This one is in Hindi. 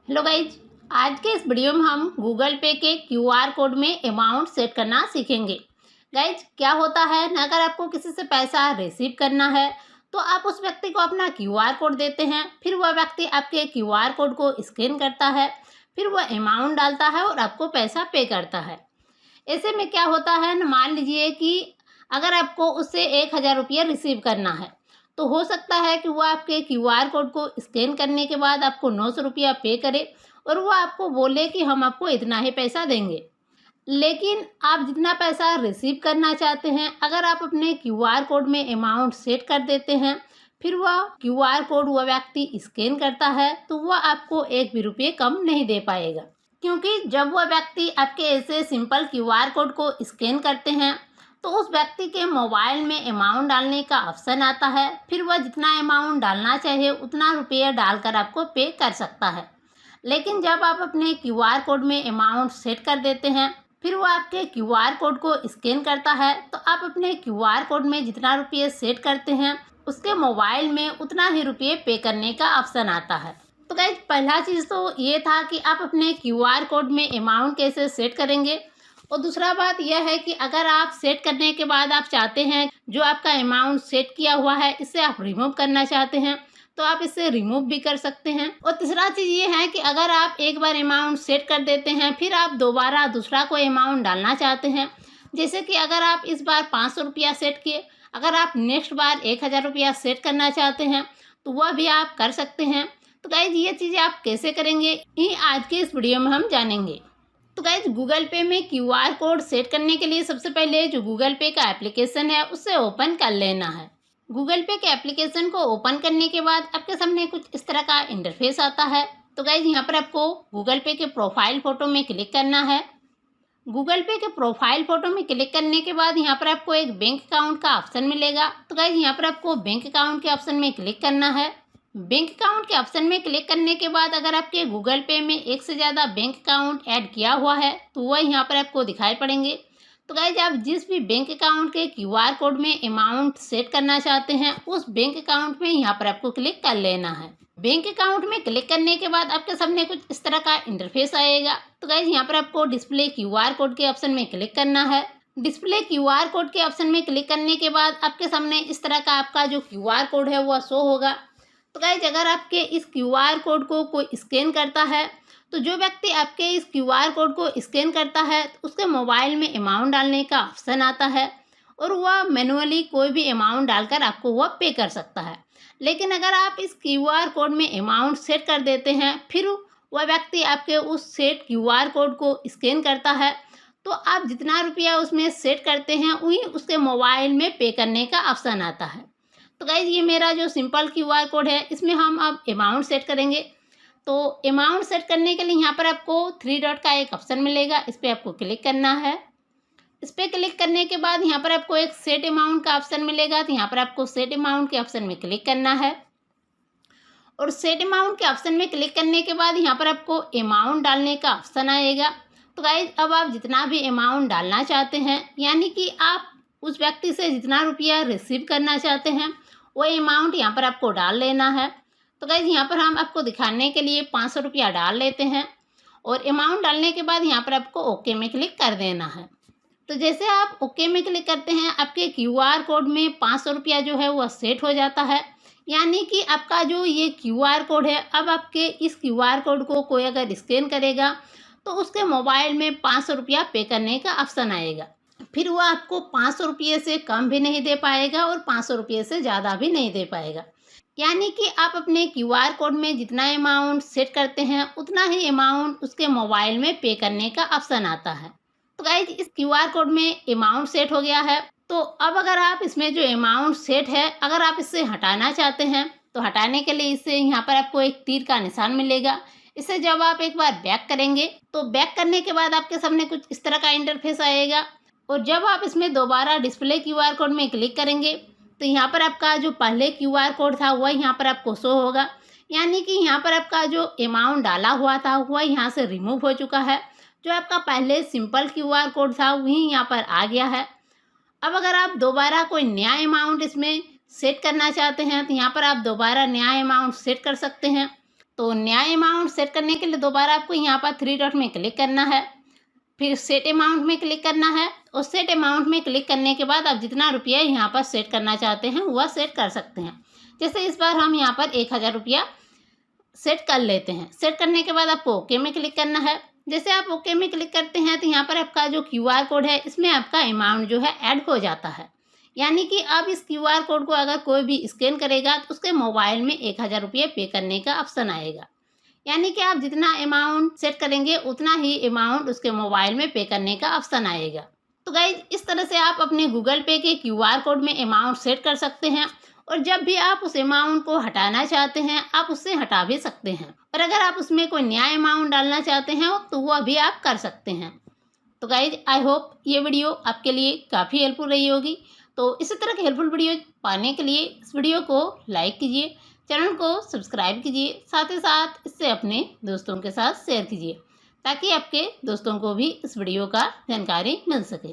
हेलो गाइज, आज के इस वीडियो में हम गूगल पे के क्यूआर कोड में अमाउंट सेट करना सीखेंगे। गाइज, क्या होता है ना, अगर आपको किसी से पैसा रिसीव करना है तो आप उस व्यक्ति को अपना क्यूआर कोड देते हैं, फिर वह व्यक्ति आपके क्यूआर कोड को स्कैन करता है, फिर वह अमाउंट डालता है और आपको पैसा पे करता है। ऐसे में क्या होता है ना, मान लीजिए कि अगर आपको उससे 1000 रुपया रिसीव करना है तो हो सकता है कि वो आपके क्यूआर कोड को स्कैन करने के बाद आपको 900 रुपया पे करे और वो आपको बोले कि हम आपको इतना ही पैसा देंगे। लेकिन आप जितना पैसा रिसीव करना चाहते हैं, अगर आप अपने क्यूआर कोड में अमाउंट सेट कर देते हैं, फिर वह क्यूआर कोड वह व्यक्ति स्कैन करता है तो वह आपको एक भी रुपये कम नहीं दे पाएगा। क्योंकि जब वह व्यक्ति आपके ऐसे सिंपल क्यूआर कोड को स्कैन करते हैं तो उस व्यक्ति के मोबाइल में अमाउंट डालने का ऑप्शन आता है, फिर वह जितना अमाउंट डालना चाहे उतना रुपया डालकर आपको पे कर सकता है। लेकिन जब आप अपने क्यूआर कोड में अमाउंट सेट कर देते हैं, फिर वो आपके क्यूआर कोड को स्कैन करता है तो आप अपने क्यूआर कोड में जितना रुपये सेट करते हैं उसके मोबाइल में उतना ही रुपये पे करने का ऑप्शन आता है। तो गाइस, पहला चीज़ तो ये था कि आप अपने क्यूआर कोड में अमाउंट कैसे सेट करेंगे, और दूसरा बात यह है कि अगर आप सेट करने के बाद आप चाहते हैं जो आपका अमाउंट सेट किया हुआ है इसे आप रिमूव करना चाहते हैं तो आप इसे रिमूव भी कर सकते हैं। और तीसरा चीज़ ये है कि अगर आप एक बार अमाउंट सेट कर देते हैं फिर आप दोबारा दूसरा कोई अमाउंट डालना चाहते हैं, जैसे कि अगर आप इस बार 500 रुपया सेट किए, अगर आप नेक्स्ट बार 1000 रुपया सेट करना चाहते हैं तो वह भी आप कर सकते हैं। तो गाइज, ये चीज़ें आप कैसे करेंगे ये आज के इस वीडियो में हम जानेंगे। तो गाइज, गूगल पे में क्यूआर कोड सेट करने के लिए सबसे पहले जो गूगल पे का एप्लीकेशन है उसे ओपन कर लेना है। गूगल पे के एप्लीकेशन को ओपन करने के बाद आपके सामने कुछ इस तरह का इंटरफेस आता है। तो गाइज, यहाँ पर आपको गूगल पे के प्रोफाइल फ़ोटो में क्लिक करना है। गूगल पे के प्रोफाइल फ़ोटो में क्लिक करने के बाद यहाँ पर आपको एक बैंक अकाउंट का ऑप्शन मिलेगा। तो गाइज, यहाँ पर आपको बैंक अकाउंट के ऑप्शन में क्लिक करना है। बैंक अकाउंट के ऑप्शन में क्लिक करने के बाद अगर आपके गूगल पे में एक से ज़्यादा बैंक अकाउंट ऐड किया हुआ है तो वह यहाँ पर आपको दिखाई पड़ेंगे। तो गाइज, आप जिस भी बैंक अकाउंट के क्यूआर कोड में अमाउंट सेट करना चाहते हैं उस बैंक अकाउंट में यहाँ पर आपको क्लिक कर लेना है। बैंक अकाउंट में क्लिक करने के बाद आपके सामने कुछ इस तरह का इंटरफेस आएगा। तो गाइज, यहाँ पर आपको डिस्प्ले क्यूआर कोड के ऑप्शन में क्लिक करना है। डिस्प्ले क्यूआर कोड के ऑप्शन में क्लिक करने के बाद आपके सामने इस तरह का आपका जो क्यूआर कोड है वह शो होगा। तो गाइज, अगर आपके इस क्यूआर कोड को कोई स्कैन करता है तो जो व्यक्ति आपके इस क्यूआर कोड को स्कैन करता है तो उसके मोबाइल में अमाउंट डालने का ऑप्शन आता है और वह मैनुअली कोई भी अमाउंट डालकर आपको वह पे कर सकता है। लेकिन अगर आप इस क्यूआर कोड में अमाउंट सेट कर देते हैं फिर वह व्यक्ति आपके उस सेट क्यूआर कोड को स्कैन करता है तो आप जितना रुपया उसमें सेट करते हैं वही उसके मोबाइल में पे करने का ऑप्शन आता है। तो गाइज, ये मेरा जो सिंपल क्यूआर कोड है इसमें हम अब अमाउंट सेट करेंगे। तो अमाउंट सेट करने के लिए यहाँ पर आपको 3 डॉट का एक ऑप्शन मिलेगा, इस पर आपको क्लिक करना है। इस पर क्लिक करने के बाद यहाँ पर आपको एक सेट अमाउंट का ऑप्शन मिलेगा, तो यहाँ पर आपको सेट अमाउंट के ऑप्शन में क्लिक करना है। और सेट अमाउंट के ऑप्शन में क्लिक करने के बाद यहाँ पर आपको अमाउंट डालने का ऑप्शन आएगा। तो गाइज, अब आप जितना भी अमाउंट डालना चाहते हैं, यानी कि आप उस व्यक्ति से जितना रुपया रिसीव करना चाहते हैं वो अमाउंट यहाँ पर आपको डाल लेना है। तो गाइज, यहाँ पर हम आपको दिखाने के लिए 500 रुपया डाल लेते हैं और अमाउंट डालने के बाद यहाँ पर आपको ओके में क्लिक कर देना है। तो जैसे आप ओके में क्लिक करते हैं आपके क्यूआर कोड में 500 रुपया जो है वह सेट हो जाता है। यानी कि आपका जो ये क्यूआर कोड है, अब आपके इस क्यूआर कोड को कोई अगर स्कैन करेगा तो उसके मोबाइल में 500 रुपया पे करने का ऑप्शन आएगा। फिर वो आपको 500 रुपये से कम भी नहीं दे पाएगा और 500 रुपये से ज़्यादा भी नहीं दे पाएगा। यानी कि आप अपने क्यूआर कोड में जितना अमाउंट सेट करते हैं उतना ही अमाउंट उसके मोबाइल में पे करने का ऑप्शन आता है। तो गाइज, इस क्यूआर कोड में अमाउंट सेट हो गया है। तो अब अगर आप इसमें जो अमाउंट सेट है अगर आप इसे हटाना चाहते हैं तो हटाने के लिए इससे यहाँ पर आपको एक तीर का निशान मिलेगा। इसे जब आप एक बार बैक करेंगे तो बैक करने के बाद आपके सामने कुछ इस तरह का इंटरफेस आएगा। और जब आप इसमें दोबारा डिस्प्ले क्यूआर कोड में क्लिक करेंगे तो यहाँ पर आपका जो पहले क्यूआर कोड था वह यहाँ पर आपको शो होगा। यानी कि यहाँ पर आपका जो अमाउंट डाला हुआ था वह यहाँ से रिमूव हो चुका है। जो आपका पहले सिंपल क्यूआर कोड था वही यहाँ पर आ गया है। अब अगर आप दोबारा कोई नया अमाउंट इसमें सेट करना चाहते हैं तो यहाँ पर आप दोबारा नया अमाउंट सेट कर सकते हैं। तो नया अमाउंट सेट करने के लिए दोबारा आपको यहाँ पर 3 डॉट में क्लिक करना है, फिर सेट अमाउंट में क्लिक करना है। और सेट अमाउंट में क्लिक करने के बाद आप जितना रुपया यहाँ पर सेट करना चाहते हैं वह सेट कर सकते हैं। जैसे इस बार हम यहाँ पर 1000 रुपया सेट कर लेते हैं। सेट करने के बाद आपको ओके में क्लिक करना है। जैसे आप ओके में क्लिक करते हैं तो यहाँ पर आपका जो QR कोड है इसमें आपका अमाउंट जो है ऐड हो जाता है। यानी कि अब इस QR कोड को अगर कोई भी स्कैन करेगा तो उसके मोबाइल में 1000 रुपये पे करने का ऑप्शन आएगा। यानी कि आप जितना अमाउंट सेट करेंगे उतना ही अमाउंट उसके मोबाइल में पे करने का ऑप्शन आएगा। तो गाइज इस तरह से आप अपने गूगल पे के QR कोड में अमाउंट सेट कर सकते हैं और जब भी आप उस अमाउंट को हटाना चाहते हैं आप उससे हटा भी सकते हैं। और अगर आप उसमें कोई नया अमाउंट डालना चाहते हैं तो वह भी आप कर सकते हैं। तो गाइज आई होप ये वीडियो आपके लिए काफ़ी हेल्पफुल रही होगी। तो इसी तरह की हेल्पफुल वीडियो पाने के लिए इस वीडियो को लाइक कीजिए, चैनल को सब्सक्राइब कीजिए, साथ ही साथ इससे अपने दोस्तों के साथ शेयर कीजिए ताकि आपके दोस्तों को भी इस वीडियो का जानकारी मिल सके।